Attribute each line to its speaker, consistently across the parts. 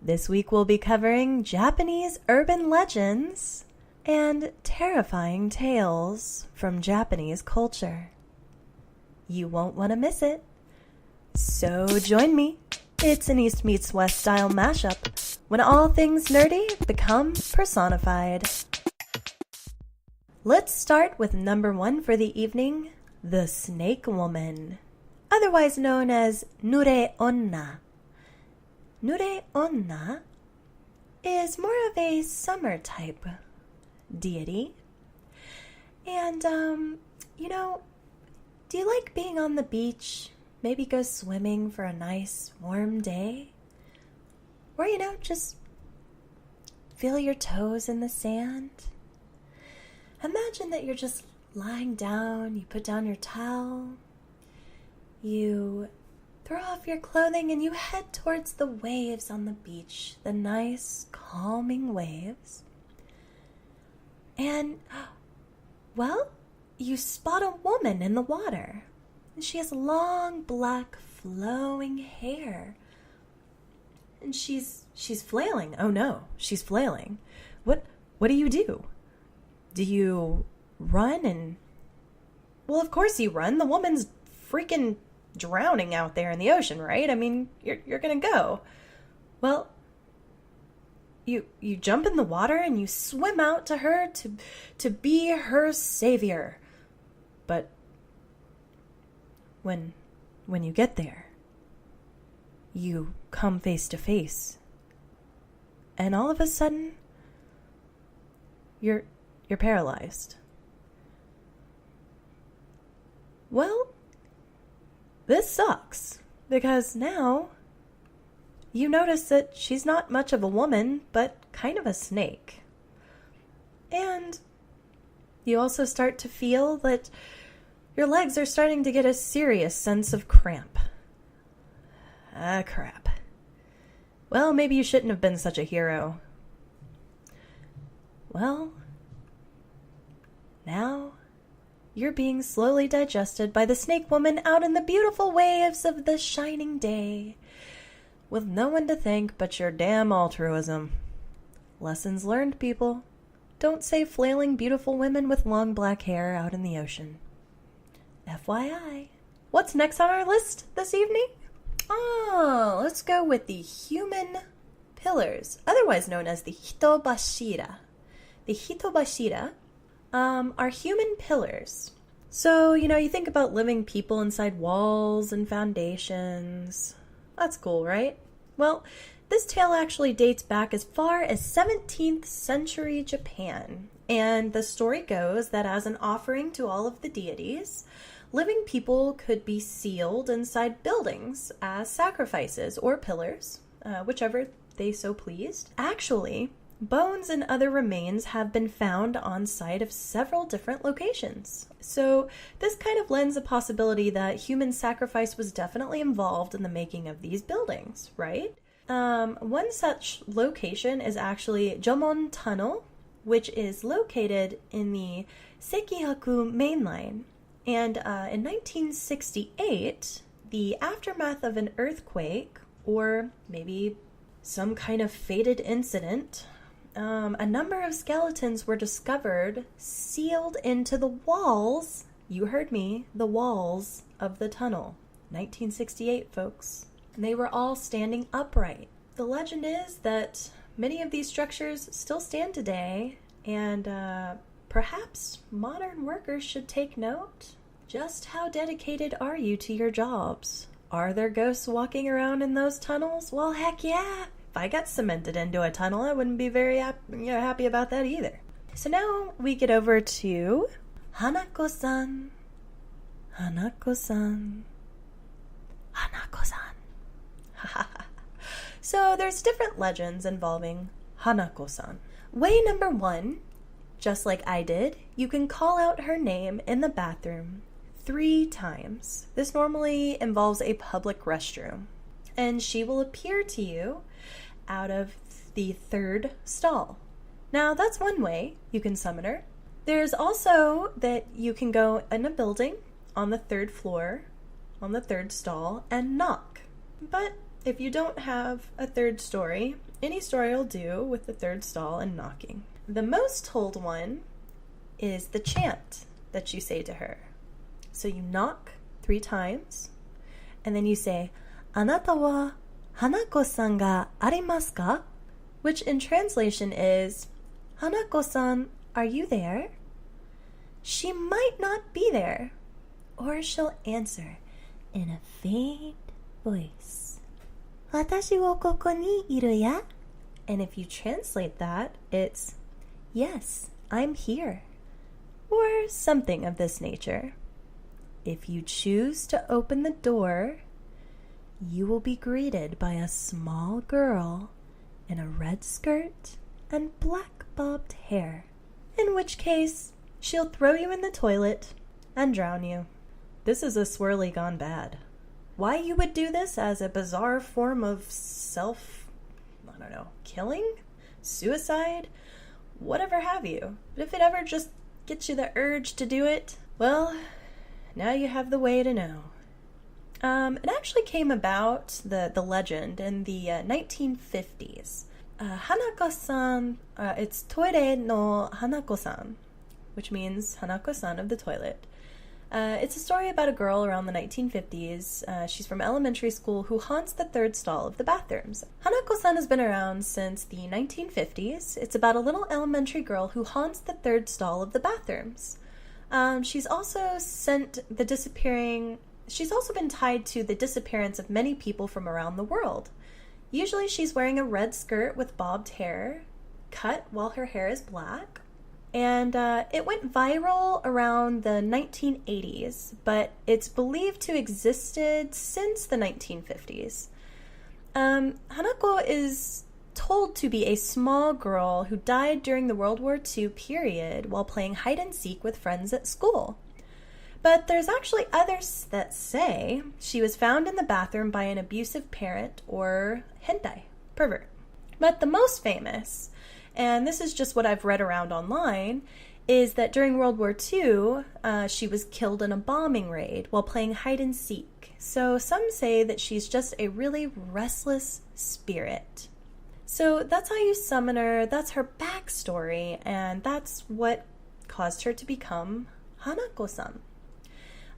Speaker 1: This week we'll be covering Japanese urban legends and terrifying tales from Japanese culture. You won't want to miss it. So join me. It's an East meets West style mashup when all things nerdy become personified. Let's start with number 1 for the evening, the Snake Woman, otherwise known as Nure Onna. Nure Onna is more of a summer type deity. And, do you like being on the beach? Maybe go swimming for a nice warm day? Or, just feel your toes in the sand? Imagine that you're just lying down, you put down your towel, you throw off your clothing, and you head towards the waves on the beach, the nice, calming waves. And, you spot a woman in the water. And she has long, black, flowing hair. And she's flailing. Oh no, she's flailing. What do you do? Do you run and... Well, of course you run. The woman's freaking drowning out there in the ocean, right? I mean, you're gonna go. Well, you jump in the water and you swim out to her to be her savior. But when you get there, you come face to face, and all of a sudden, you're paralyzed. Well, this sucks, because now you notice that she's not much of a woman, but kind of a snake. And you also start to feel that your legs are starting to get a serious sense of cramp. Crap. Well, maybe you shouldn't have been such a hero. Well, now you're being slowly digested by the snake woman out in the beautiful waves of the shining day, with no one to thank but your damn altruism. Lessons learned, people. Don't save flailing beautiful women with long black hair out in the ocean. FYI. What's next on our list this evening? Let's go with the human pillars, otherwise known as the hitobashira. The hitobashira are human pillars. So, you think about living people inside walls and foundations. That's cool, right? Well, this tale actually dates back as far as 17th century Japan. And the story goes that as an offering to all of the deities, living people could be sealed inside buildings as sacrifices or pillars, whichever they so pleased. Actually, bones and other remains have been found on site of several different locations. So this kind of lends a possibility that human sacrifice was definitely involved in the making of these buildings, right? One such location is actually Jomon Tunnel, which is located in the Sekihaku Main Line. And in 1968, the aftermath of an earthquake, or maybe some kind of fated incident, a number of skeletons were discovered sealed into the walls, you heard me, the walls of the tunnel. 1968, folks. And they were all standing upright. The legend is that many of these structures still stand today, and perhaps modern workers should take note. Just how dedicated are you to your jobs? Are there ghosts walking around in those tunnels? Well, heck yeah. If I got cemented into a tunnel, I wouldn't be very happy about that either. So now we get over to Hanako San. Hanako San. Hanako San. So there's different legends involving Hanako San. Way number 1, just like I did, you can call out her name in the bathroom 3 times. This normally involves a public restroom, and she will appear to you out of the 3rd stall. Now, that's one way you can summon her. There's also that you can go in a building on the 3rd floor, on the 3rd stall, and knock. But if you don't have a third story, any story will do with the third stall and knocking. The most told one is the chant that you say to her. So you knock 3 times, and then you say, "Anata wa Hanako San ga arimasu ka?" Which in translation is, "Hanako San, are you there?" She might not be there, or she'll answer in a faint voice, "Watashi wo koko ni iru ya?" And if you translate that, it's, "Yes, I'm here," or something of this nature. If you choose to open the door, you will be greeted by a small girl in a red skirt and black bobbed hair, in which case she'll throw you in the toilet and drown you. This is a swirly gone bad. Why you would do this as a bizarre form of killing, suicide, whatever have you. But if it ever just gets you the urge to do it, well, now you have the way to know. It actually came about, the legend, in the 1950s. Hanako San, it's Toire no Hanako San, which means Hanako San of the toilet. It's a story about a girl around the 1950s. She's from elementary school who haunts the third stall of the bathrooms. Hanako San has been around since the 1950s. It's about a little elementary girl who haunts the third stall of the bathrooms. She's also been tied to the disappearance of many people from around the world. Usually she's wearing a red skirt with bobbed hair, cut while her hair is black. And it went viral around the 1980s, but it's believed to have existed since the 1950s. Hanako is told to be a small girl who died during the World War II period while playing hide and seek with friends at school. But there's actually others that say she was found in the bathroom by an abusive parent or hentai, pervert. But the most famous, and this is just what I've read around online, is that during World War II, she was killed in a bombing raid while playing hide and seek. So some say that she's just a really restless spirit. So that's how you summon her, that's her backstory, and that's what caused her to become Hanako San.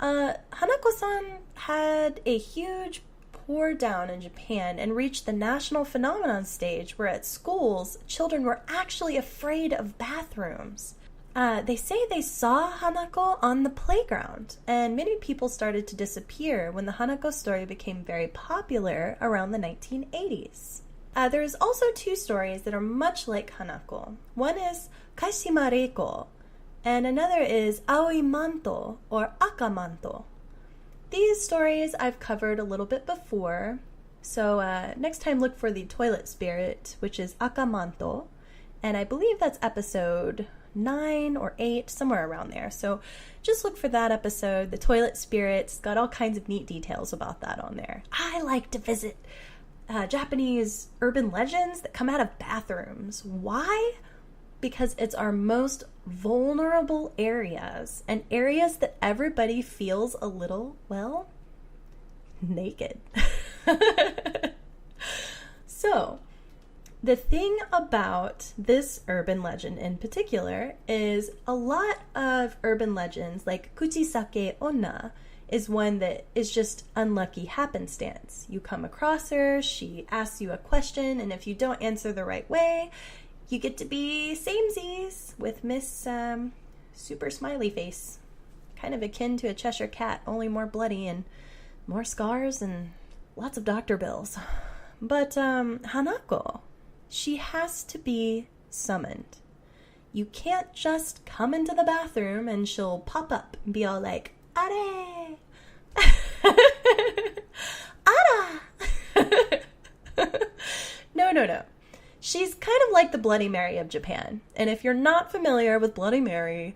Speaker 1: Hanako San had a huge pour down in Japan and reached the national phenomenon stage where at schools, children were actually afraid of bathrooms. They say they saw Hanako on the playground, and many people started to disappear when the Hanako story became very popular around the 1980s. There's also 2 stories that are much like Hanako. One is Kaishima Reiko, and another is Aoi Manto or Aka Manto. These stories I've covered a little bit before, so next time look for the toilet spirit, which is Aka Manto, and I believe that's episode 9 or 8, somewhere around there. So just look for that episode. The toilet spirit's got all kinds of neat details about that on there. I like to visit Japanese urban legends that come out of bathrooms. Why? Because it's our most vulnerable areas, and areas that everybody feels a little, well, naked. So, the thing about this urban legend in particular is a lot of urban legends, like Kuchisake Onna, is one that is just unlucky happenstance. You come across her, she asks you a question, and if you don't answer the right way, you get to be samesies with Miss Super Smiley Face. Kind of akin to a Cheshire Cat, only more bloody and more scars and lots of doctor bills. But Hanako, she has to be summoned. You can't just come into the bathroom and she'll pop up and be all like, "Are!" "Ara!" No. She's kind of like the Bloody Mary of Japan. And if you're not familiar with Bloody Mary,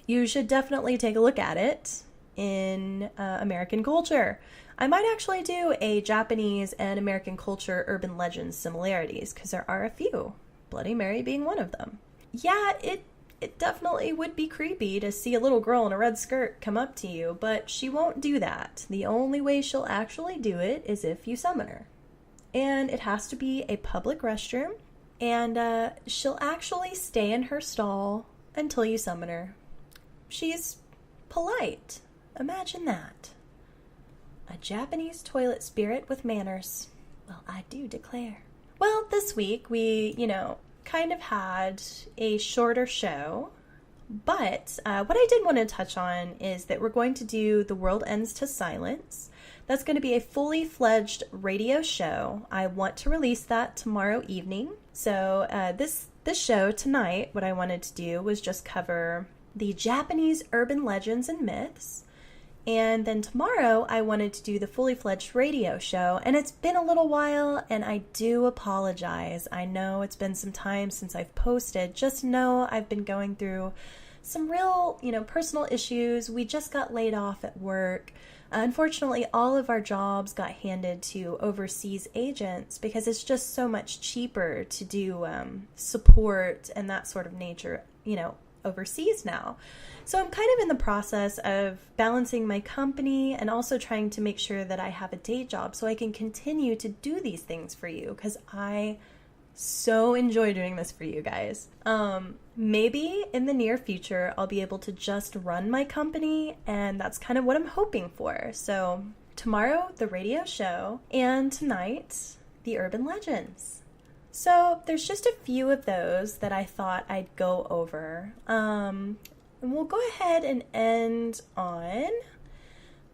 Speaker 1: you should definitely take a look at it in American culture. I might actually do a Japanese and American culture urban legends similarities, because there are a few, Bloody Mary being one of them. Yeah, it it definitely would be creepy to see a little girl in a red skirt come up to you, but she won't do that. The only way she'll actually do it is if you summon her. And it has to be a public restroom, and she'll actually stay in her stall until you summon her. She's polite. Imagine that. A Japanese toilet spirit with manners. Well, I do declare. Well, this week we, kind of had a shorter show, but what I did want to touch on is that we're going to do The World Ends to Silence. That's going to be a fully fledged radio show. I want to release that tomorrow evening. So this show tonight, what I wanted to do was just cover the Japanese urban legends and myths. And then tomorrow I wanted to do the fully fledged radio show, and it's been a little while, and I do apologize. I know it's been some time since I've posted. Just know I've been going through some real, personal issues. We just got laid off at work. Unfortunately, all of our jobs got handed to overseas agents because it's just so much cheaper to do support and that sort of nature, overseas now. So I'm kind of in the process of balancing my company and also trying to make sure that I have a day job so I can continue to do these things for you, because I so enjoy doing this for you guys. Maybe in the near future, I'll be able to just run my company, and that's kind of what I'm hoping for. So tomorrow, the radio show, and tonight, the urban legends. So there's just a few of those that I thought I'd go over. And we'll go ahead and end on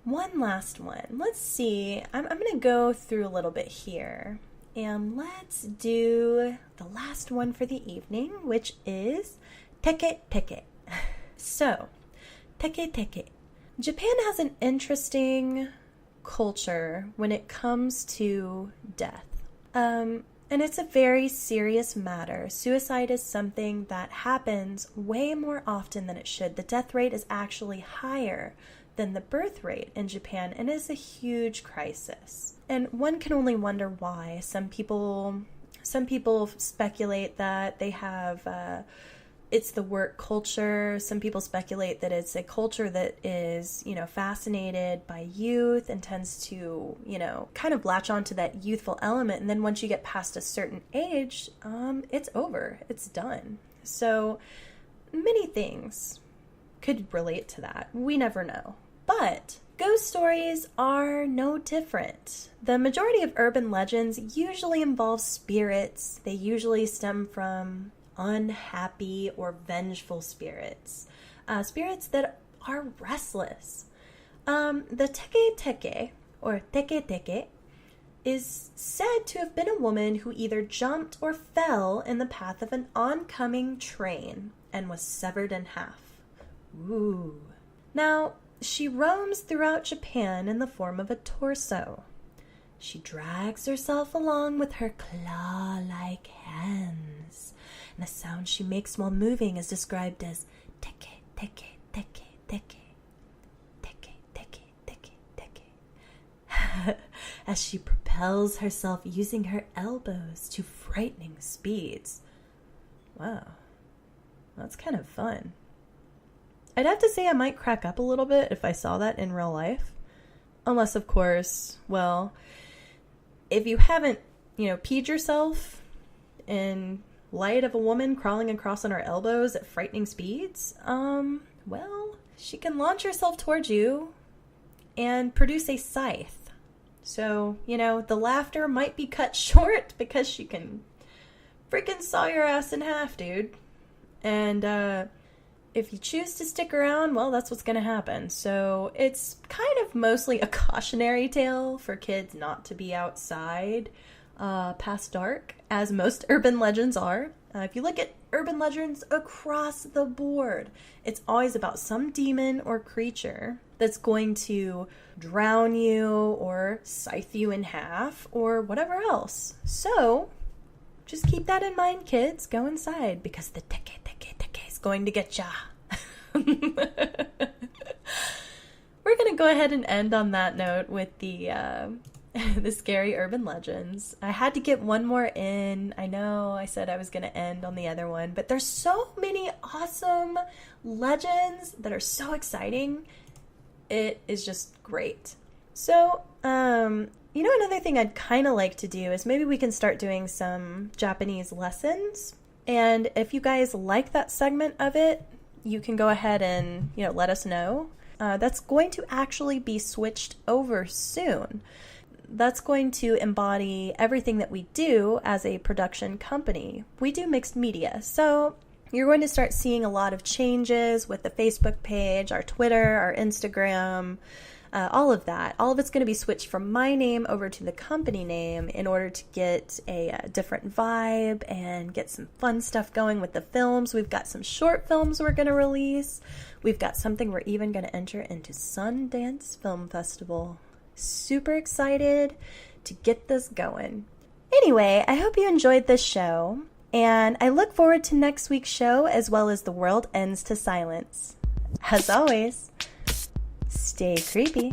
Speaker 1: one last one. Let's see. I'm going to go through a little bit here. And let's do the last one for the evening, which is teke teke. So, teke teke. Japan has an interesting culture when it comes to death. And it's a very serious matter. Suicide is something that happens way more often than it should. The death rate is actually higher than the birth rate in Japan, and is a huge crisis. And one can only wonder why. Some people speculate that they have it's the work culture. Some people speculate that it's a culture that is, fascinated by youth and tends to, kind of latch onto that youthful element. And then once you get past a certain age, it's over. It's done. So many things could relate to that. We never know. But ghost stories are no different. The majority of urban legends usually involve spirits. They usually stem from unhappy or vengeful spirits. Spirits that are restless. The teke teke, or teke teke, is said to have been a woman who either jumped or fell in the path of an oncoming train and was severed in half. Ooh. Now, she roams throughout Japan in the form of a torso. She drags herself along with her claw-like hands, and the sound she makes while moving is described as teke, teke, teke, teke, teke, teke, teke, teke, as she propels herself using her elbows to frightening speeds. Wow, that's kind of fun. I'd have to say I might crack up a little bit if I saw that in real life. Unless, of course, well, if you haven't, peed yourself in light of a woman crawling across on her elbows at frightening speeds, well, she can launch herself towards you and produce a scythe. So, the laughter might be cut short because she can freaking saw your ass in half, dude. And, if you choose to stick around, well, that's what's going to happen. So it's kind of mostly a cautionary tale for kids not to be outside past dark, as most urban legends are. If you look at urban legends across the board, it's always about some demon or creature that's going to drown you or scythe you in half or whatever else. So just keep that in mind, kids. Go inside, because the teke teke teke is going to get ya. We're going to go ahead and end on that note with the the scary urban legends. I had to get one more in. I know I said I was going to end on the other one, but there's so many awesome legends that are so exciting. It is just great. So, another thing I'd kind of like to do is maybe we can start doing some Japanese lessons. And if you guys like that segment of it, you can go ahead and, let us know. That's going to actually be switched over soon. That's going to embody everything that we do as a production company. We do mixed media, so you're going to start seeing a lot of changes with the Facebook page, our Twitter, our Instagram, all of that. All of it's going to be switched from my name over to the company name in order to get a different vibe and get some fun stuff going with the films. We've got some short films we're going to release. We've got something we're even going to enter into Sundance Film Festival. Super excited to get this going. Anyway, I hope you enjoyed this show, and I look forward to next week's show as well as The World Ends to Silence. As always, stay creepy.